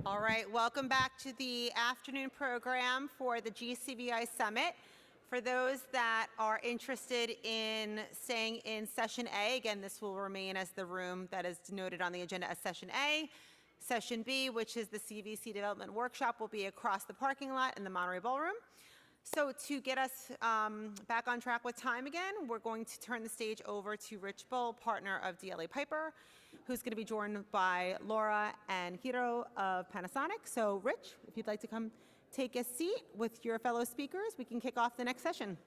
All right, welcome back to the afternoon program for the GCVI Summit. For those that are interested in staying in session A, again, this will remain as the room that is noted on the agenda as session A. Session B, which is the CVC Development Workshop, will be across the parking lot in the Monterey Ballroom. So to get us back on track with time again, we're going to turn the stage over to Rich Bull, partner of DLA Piper, who's going to be joined by Laura and Hiro of Panasonic. So Rich, if you'd like to come take a seat with your fellow speakers, we can kick off the next session.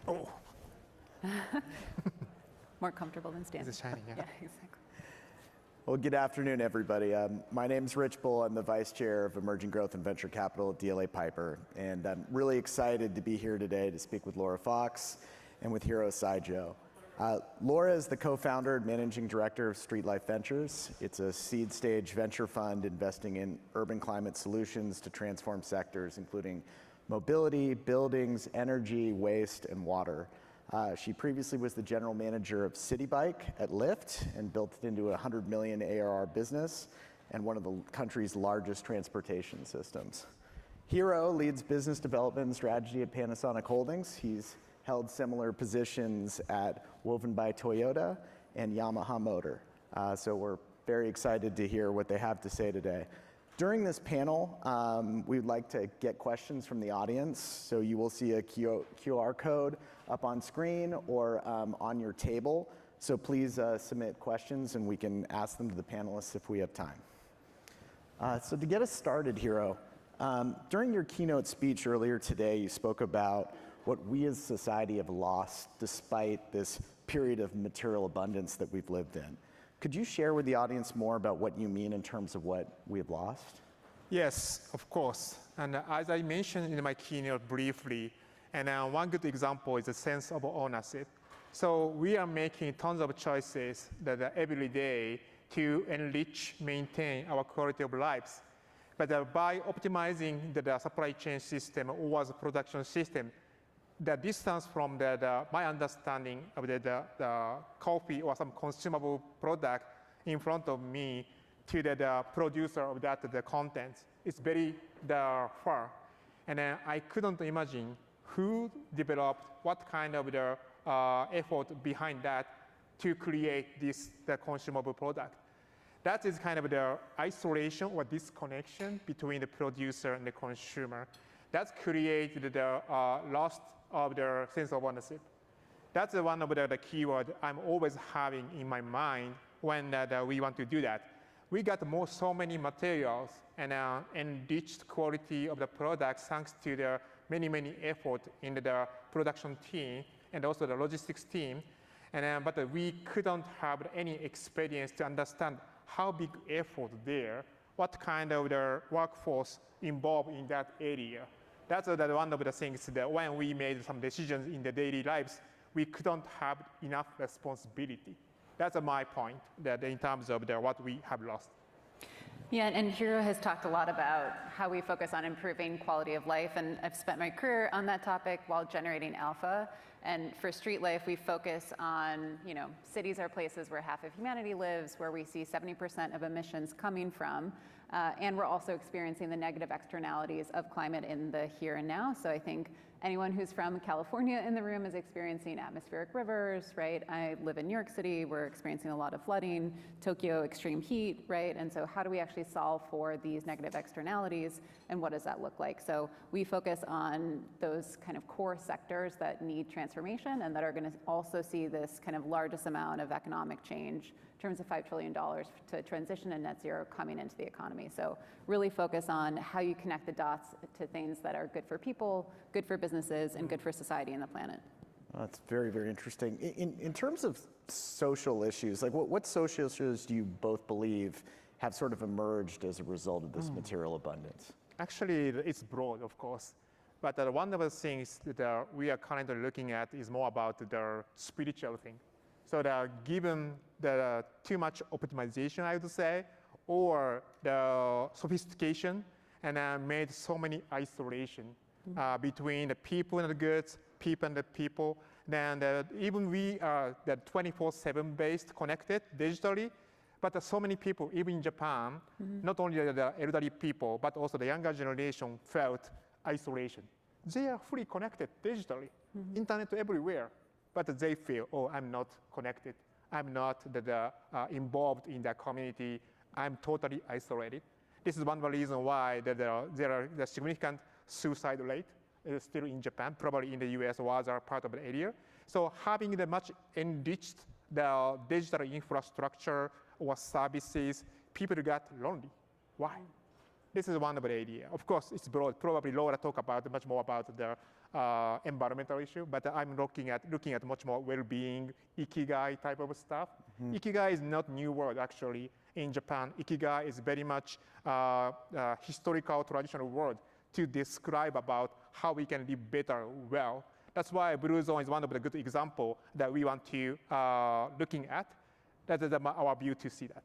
Oh. More comfortable than standing. It's shining, yeah. Yeah, exactly. Well, good afternoon, everybody. My name's Rich Bull. I'm the Vice Chair of Emerging Growth and Venture Capital at DLA Piper. And I'm really excited to be here today to speak with Laura Fox and with Hiro Saijo. Laura is the co-founder and managing director of Street Life Ventures. It's a seed stage venture fund investing in urban climate solutions to transform sectors, including mobility, buildings, energy, waste, and water. She previously was the general manager of City Bike at Lyft and built it into a 100 million ARR business and one of the country's largest transportation systems. Hiro leads business development and strategy at Panasonic Holdings. He's held similar positions at Woven by Toyota and Yamaha Motor. So we're very excited to hear what they have to say today. During this panel, we'd like to get questions from the audience. So you will see a QR code up on screen or on your table. So please submit questions and we can ask them to the panelists if we have time. So to get us started, Hiro, during your keynote speech earlier today, you spoke about what we as a society have lost despite this period of material abundance that we've lived in. Could you share with the audience more about what you mean in terms of what we have lost? Yes, of course. And as I mentioned in my keynote briefly, and one good example is the sense of ownership. So we are making tons of choices that every day to enrich, maintain our quality of lives. But by optimizing the supply chain system or the production system, the distance from my understanding of the coffee or some consumable product in front of me to the producer of the content is very far. And I couldn't imagine who developed what kind of effort behind that to create the consumable product. That is kind of the isolation or disconnection between the producer and the consumer. That's created the loss of their sense of ownership. That's one of the keywords I'm always having in my mind when we want to do that. We got so many materials and enriched quality of the products thanks to the many effort in the production team and also the logistics team. But we couldn't have any experience to understand how big effort there, what kind of the workforce involved in that area. That's one of the things that when we made some decisions in the daily lives, we couldn't have enough responsibility. That's my point, that in terms of what we have lost. Yeah, and Hiro has talked a lot about how we focus on improving quality of life, and I've spent my career on that topic while generating alpha. And for Street Life, we focus on, cities are places where half of humanity lives, where we see 70% of emissions coming from, and we're also experiencing the negative externalities of climate in the here and now. So I think anyone who's from California in the room is experiencing atmospheric rivers, right? I live in New York City, we're experiencing a lot of flooding, Tokyo extreme heat, right? And so how do we actually solve for these negative externalities, and what does that look like? So we focus on those kind of core sectors that need transformation and that are going to also see this kind of largest amount of economic change in terms of $5 trillion to transition to net zero coming into the economy. So really focus on how you connect the dots to things that are good for people, good for businesses, and good for society and the planet. That's very interesting. In terms of social issues, like what social issues do you both believe have sort of emerged as a result of this material abundance? Actually, it's broad, of course. But one of the things that we are currently looking at is more about the spiritual thing. So given the too much optimization, I would say, or the sophistication, and made so many isolation between the people and the goods, people and the people. Then even we are 24/7 based, connected digitally, but so many people, even in Japan, not only the elderly people, but also the younger generation felt isolation. They are fully connected digitally, internet everywhere, but they feel, oh, I'm not connected. I'm not involved in the community. I'm totally isolated. This is one of the reasons why there are the significant suicide rate still in Japan, probably in the US or other part of the area. So having the much enriched the digital infrastructure or services, people got lonely. Why? This is one of the idea. Of course, it's broad. Probably Laura talk about much more about the environmental issue, but I'm looking at much more well-being, ikigai type of stuff. Ikigai is not new word actually in Japan. Ikigai is very much historical, traditional word to describe about how we can live better, well. That's why Blue Zone is one of the good example that we want to looking at. That is our view to see that.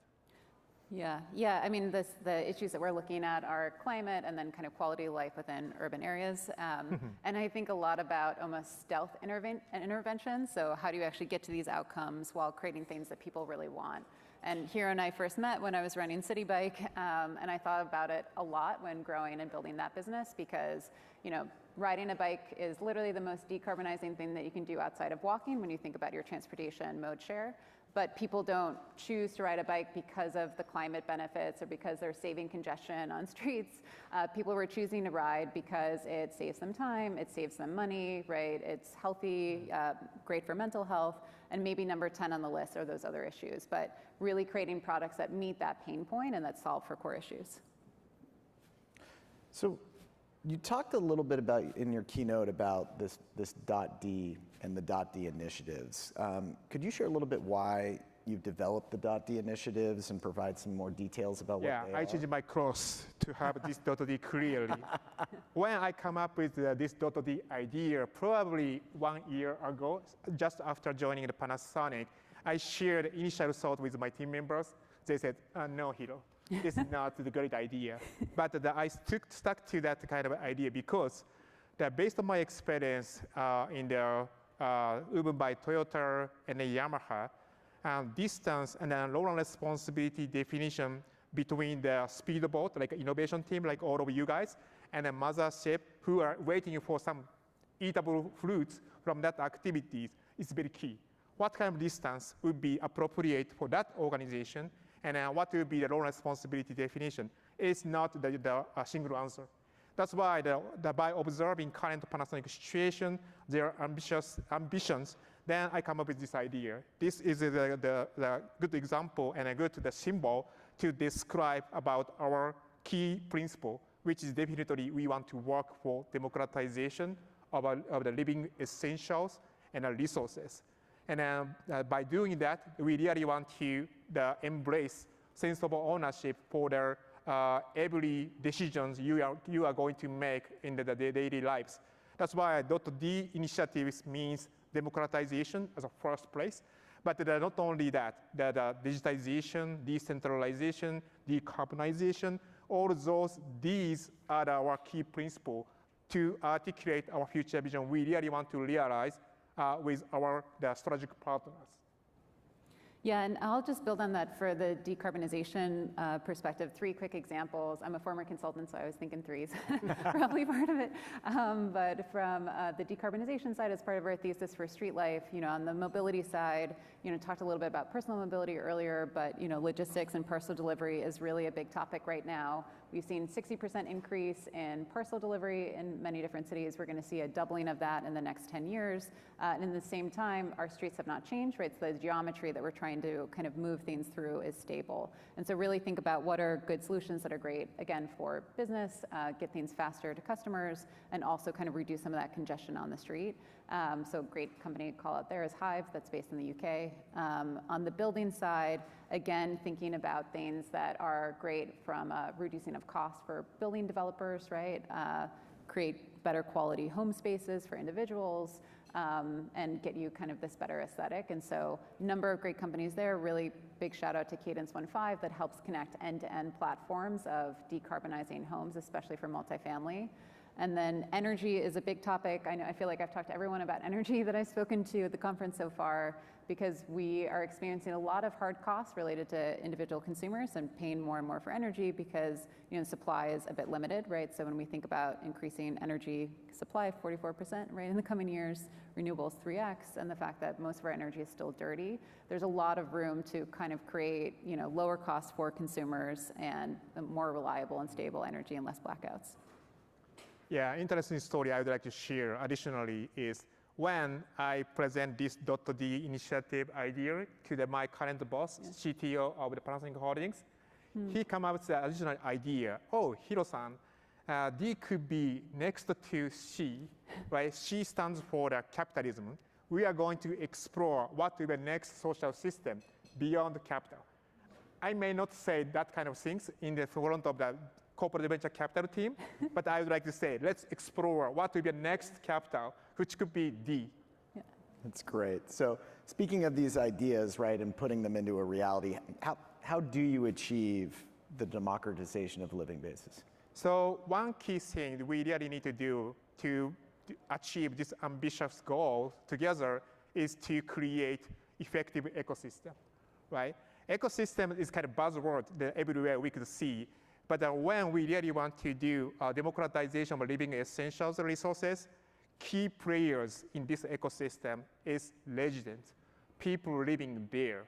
Yeah. I mean, the issues that we're looking at are climate and then kind of quality of life within urban areas. And I think a lot about almost stealth interventions. So how do you actually get to these outcomes while creating things that people really want? And Hiro and I first met when I was running City Bike, and I thought about it a lot when growing and building that business because, riding a bike is literally the most decarbonizing thing that you can do outside of walking when you think about your transportation mode share. But people don't choose to ride a bike because of the climate benefits or because they're saving congestion on streets. People were choosing to ride because it saves them time, it saves them money, right? It's healthy, great for mental health, and maybe number 10 on the list are those other issues. But really creating products that meet that pain point and that solve for core issues. So you talked a little bit about in your keynote about this .D and the .D initiatives. Could you share a little bit why you've developed the .D initiatives and provide some more details about what they are? Yeah, I changed my course to have this .D clearly. When I come up with this .D idea, probably 1 year ago, just after joining the Panasonic, I shared initial thought with my team members. They said, no, Hiro, this is not the great idea. But I stuck to that kind of idea because based on my experience in the Uber by Toyota and Yamaha, distance and then role and responsibility definition between the speedboat, like innovation team, like all of you guys, and the mothership who are waiting for some eatable fruits from that activities is very key. What kind of distance would be appropriate for that organization, and what will be the role and responsibility definition is not the single answer. That's why by observing current Panasonic situation, their ambitions, then I come up with this idea. This is the good example and a good symbol to describe about our key principle, which is definitely we want to work for democratization of the living essentials and resources. And by doing that, we really want to embrace sense of ownership for their every decisions you are going to make in the daily lives. That's why .D initiatives means democratization as a first place, but not only that, the digitization, decentralization, decarbonization, all those Ds are our key principle to articulate our future vision we really want to realize with the strategic partners. Yeah, and I'll just build on that for the decarbonization perspective. 3 quick examples. I'm a former consultant, so I was thinking threes, probably part of it. But from the decarbonization side, as part of our thesis for Street Life, on the mobility side, talked a little bit about personal mobility earlier, but logistics and parcel delivery is really a big topic right now. We've seen 60% increase in parcel delivery in many different cities. We're going to see a doubling of that in the next 10 years. And in the same time, our streets have not changed, right? So the geometry that we're trying to kind of move things through is stable. And so really think about what are good solutions that are great, again, for business, get things faster to customers, and also kind of reduce some of that congestion on the street. So great company call out there is Hive, that's based in the UK. On the building side, again, thinking about things that are great from reducing of costs for building developers, right? create better quality home spaces for individuals, and get you kind of this better aesthetic. And so number of great companies there. Really big shout out to Cadence 1.5 that helps connect end-to-end platforms of decarbonizing homes, especially for multifamily. And then energy is a big topic. I feel like I've talked to everyone about energy that I've spoken to at the conference so far, because we are experiencing a lot of hard costs related to individual consumers and paying more and more for energy because supply is a bit limited, right? So when we think about increasing energy supply 44%, right, in the coming years, renewables 3x, and the fact that most of our energy is still dirty, there's a lot of room to kind of create lower costs for consumers and more reliable and stable energy and less blackouts. Yeah, interesting story I would like to share additionally is when I present this .D initiative idea to my current boss, CTO of the Panasonic Holdings, he came up with the additional idea. Oh, Hiro-san, D could be next to C, right? C stands for the capitalism. We are going to explore what will be the next social system beyond capital. I may not say that kind of things in the front of the corporate venture capital team, but I would like to say, let's explore what will be the next capital, which could be D. Yeah. That's great. So speaking of these ideas, right, and putting them into a reality, how do you achieve the democratization of living basis? So one key thing we really need to do to achieve this ambitious goal together is to create effective ecosystem, right? Ecosystem is kind of buzzword that everywhere we could see. But when we really want to do democratization of living essentials resources, key players in this ecosystem is residents, people living there.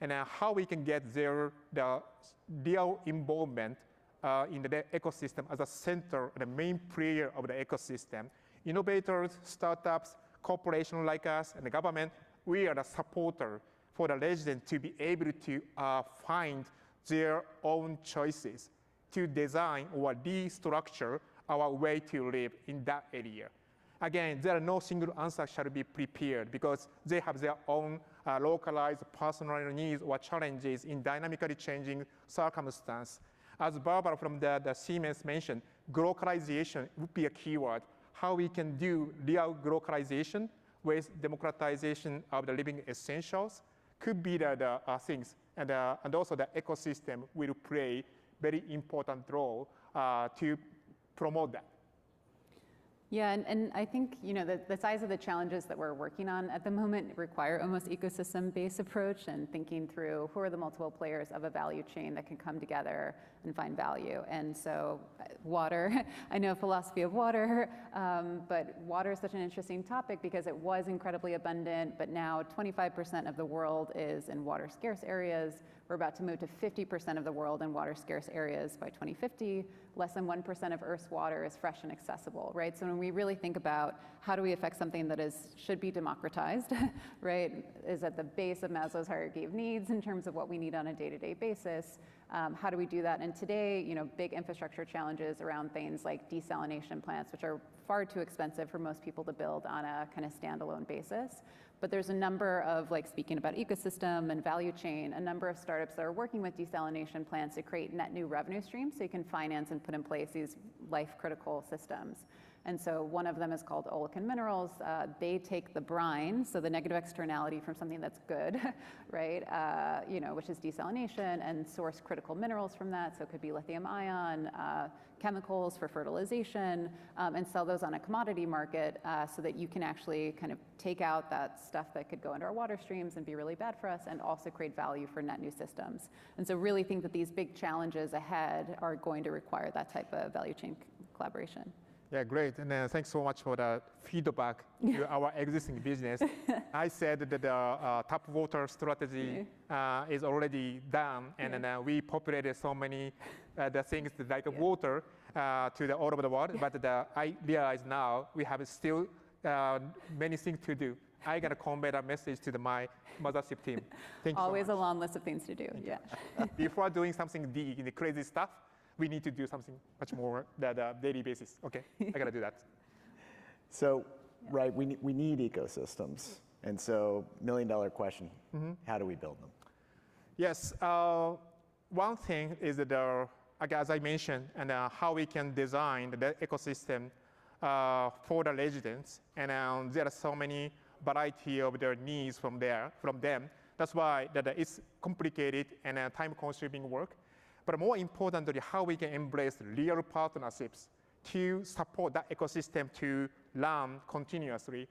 And how we can get the real involvement in the ecosystem as a center, the main player of the ecosystem. Innovators, startups, corporations like us, and the government, we are the supporter for the residents to be able to find their own choices, to design or restructure our way to live in that area. Again, there are no single answer shall be prepared because they have their own localized personal needs or challenges in dynamically changing circumstance. As Barbara from the Siemens mentioned, globalization would be a keyword. How we can do real globalization with democratization of the living essentials could be the things. And also the ecosystem will play very important role to promote that. Yeah, and I think the size of the challenges that we're working on at the moment require almost ecosystem-based approach and thinking through who are the multiple players of a value chain that can come together and find value. And so water, I know philosophy of water, but water is such an interesting topic because it was incredibly abundant, but now 25% of the world is in water scarce areas. We're about to move to 50% of the world in water scarce areas by 2050. Less than 1% of Earth's water is fresh and accessible, right? So when we really think about how do we affect something that should be democratized, right, is at the base of Maslow's hierarchy of needs in terms of what we need on a day-to-day basis. How do we do that? And today, big infrastructure challenges around things like desalination plants, which are far too expensive for most people to build on a kind of standalone basis. But there's a number of, speaking about ecosystem and value chain, a number of startups that are working with desalination plants to create net new revenue streams so you can finance and put in place these life-critical systems. And so one of them is called Olefin Minerals. They take the brine, so the negative externality from something that's good, right, which is desalination, and source critical minerals from that. So it could be lithium ion, chemicals for fertilization, and sell those on a commodity market so that you can actually kind of take out that stuff that could go into our water streams and be really bad for us and also create value for net new systems. And so really think that these big challenges ahead are going to require that type of value chain collaboration. Yeah, great. And thanks so much for the feedback to our existing business. I said that the tap water strategy is already done, and then we populated so many the things like water to all over the world. But I realize now we have still many things to do. I gotta convey that message to my mothership team. Thank you. Always so a long list of things to do. Yeah. Before doing something in the crazy stuff, we need to do something much more on a daily basis. Okay, I gotta do that. So, right, we need ecosystems. And so, million-dollar question, how do we build them? Yes, one thing is that, as I mentioned, and how we can design the ecosystem for the residents, and there are so many variety of their needs from them. That's why it's complicated and time-consuming work. But more importantly, how we can embrace real partnerships to support that ecosystem to run continuously,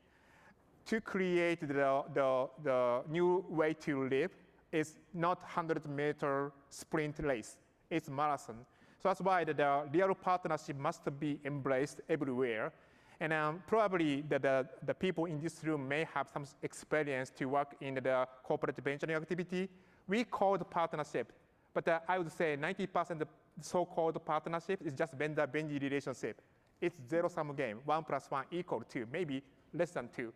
to create the new way to live. Is not 100-meter sprint race, it's marathon. So that's why the real partnership must be embraced everywhere. And probably the people in this room may have some experience to work in the corporate venturing activity. We call it partnership, but I would say 90% of so-called partnership is just vendor-vendee relationship. It's zero-sum game, 1 + 1 = 2, maybe less than 2.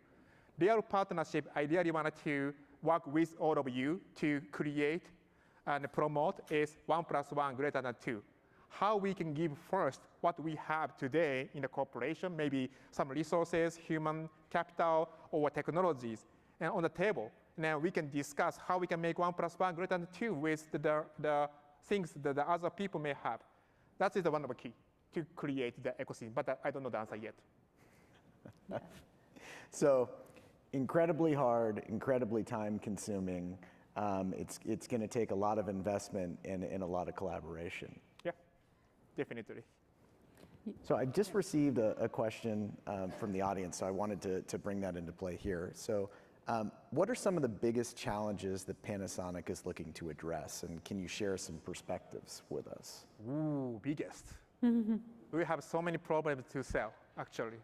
Real partnership, I really wanted to work with all of you to create and promote is 1 + 1 > 2. How we can give first what we have today in the corporation, maybe some resources, human capital, or technologies, and on the table. Now we can discuss how we can make 1 + 1 > 2 with the things that the other people may have. That is one of the key to create the ecosystem, but I don't know the answer yet. So, incredibly hard, incredibly time-consuming. It's going to take a lot of investment and a lot of collaboration. Yeah, definitely. So I just received a question from the audience, so I wanted to bring that into play here. So what are some of the biggest challenges that Panasonic is looking to address, and can you share some perspectives with us? Ooh, biggest. We have so many problems to solve, actually.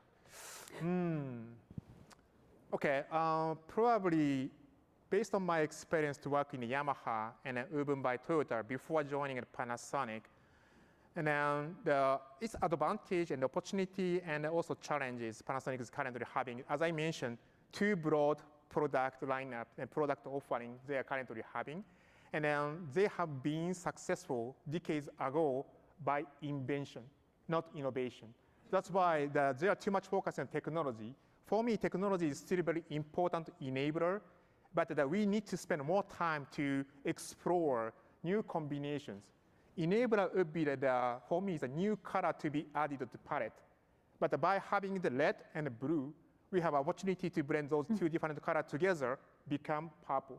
Okay, probably based on my experience to work in Yamaha and even by Toyota before joining Panasonic, and then its advantage and opportunity and also challenges Panasonic is currently having. As I mentioned, 2 broad product lineup and product offering they are currently having. And then they have been successful decades ago by invention, not innovation. That's why there are too much focus on technology. For me, technology is still a very important enabler, but we need to spend more time to explore new combinations. Enabler would be for me, is a new color to be added to the palette. But by having the red and the blue, we have opportunity to blend those 2 different colors together, become purple.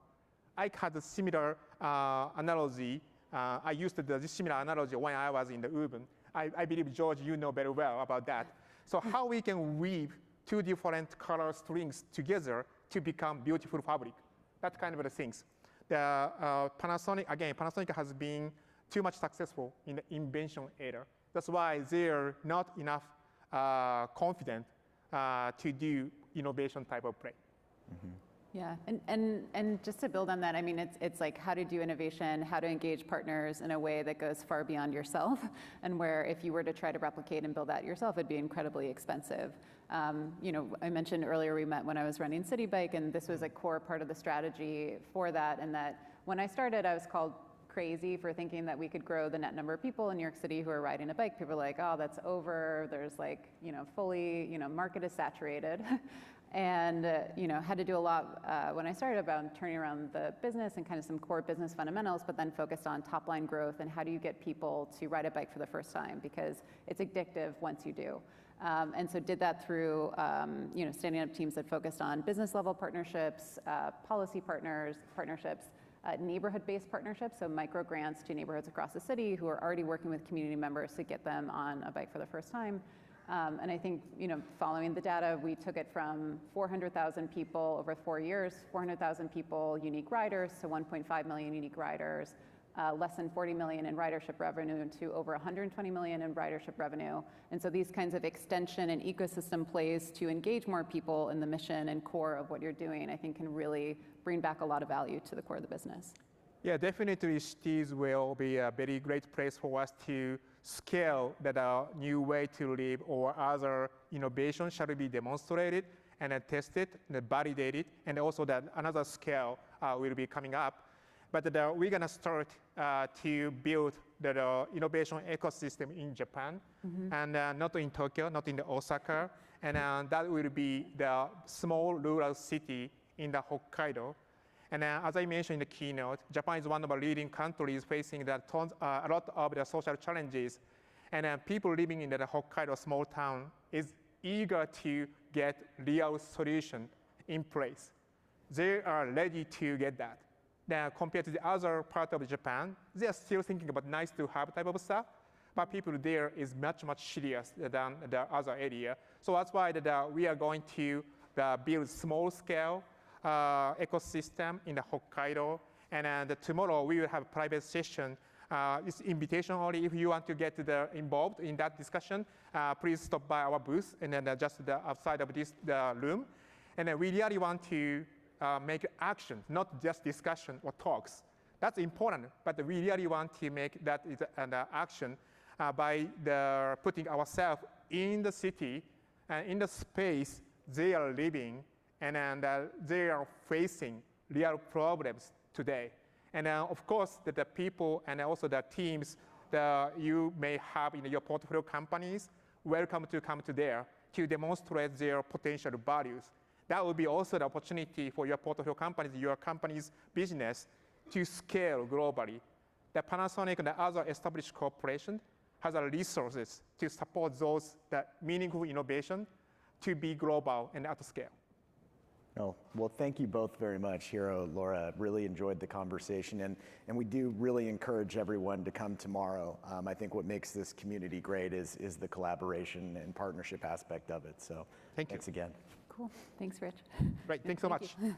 I had a similar analogy. I used this similar analogy when I was in the urban. I believe, George, you know very well about that. So how we can weave 2 different color strings together to become beautiful fabric. That kind of the things. Panasonic has been too much successful in the invention era. That's why they're not enough confident to do innovation type of play. Yeah, and just to build on that, I mean, it's like how to do innovation, how to engage partners in a way that goes far beyond yourself, and where if you were to try to replicate and build that yourself, it'd be incredibly expensive. You know, I mentioned earlier we met when I was running City Bike, and this was a core part of the strategy for that, and that when I started, I was called crazy for thinking that we could grow the net number of people in New York City who are riding a bike. People are like, oh, that's over. There's like, you know, fully, you know, market is saturated. And, you know, had to do a lot when I started about turning around the business and kind of some core business fundamentals, but then focused on top line growth and how do you get people to ride a bike for the first time, because it's addictive once you do. And so did that through, you know, standing up teams that focused on business level partnerships, policy partnerships, neighborhood-based partnerships, so micro grants to neighborhoods across the city who are already working with community members to get them on a bike for the first time. And I think, you know, following the data, we took it from 400,000 people over 4 years, 400,000 people, unique riders, to 1.5 million unique riders, less than 40 million in ridership revenue to over 120 million in ridership revenue. And so these kinds of extension and ecosystem plays to engage more people in the mission and core of what you're doing, I think can really bring back a lot of value to the core of the business. Yeah, definitely cities will be a very great place for us to scale that new way to live or other innovation shall be demonstrated and tested and validated, and also that another scale will be coming up. But we're gonna start to build the innovation ecosystem in Japan, and not in Tokyo, not in the Osaka, and that will be the small rural city in the Hokkaido. And as I mentioned in the keynote, Japan is one of the leading countries facing a lot of the social challenges. And people living in the Hokkaido small town is eager to get real solution in place. They are ready to get that. Now, compared to the other part of Japan, they are still thinking about nice to have type of stuff, but people there is much, much serious than the other area. So that's why we are going to build small scale ecosystem in the Hokkaido. And tomorrow we will have a private session. It's invitation only. If you want to get involved in that discussion, please stop by our booth and then just outside of this room. And then we really want to make action, not just discussion or talks. That's important, but we really want to make that an action by putting ourselves in the city and in the space they are living, and they are facing real problems today. And of course, the people and also the teams that you may have in your portfolio companies, welcome to come to there to demonstrate their potential values. That will be also the opportunity for your portfolio companies, your company's business to scale globally. The Panasonic and the other established corporations has the resources to support those meaningful innovation to be global and at scale. Oh, well, thank you both very much, Hiro, Laura. Really enjoyed the conversation, and we do really encourage everyone to come tomorrow. I think what makes this community great is the collaboration and partnership aspect of it. So thanks again. Cool. Thanks, Rich. Great. Thanks so much. You.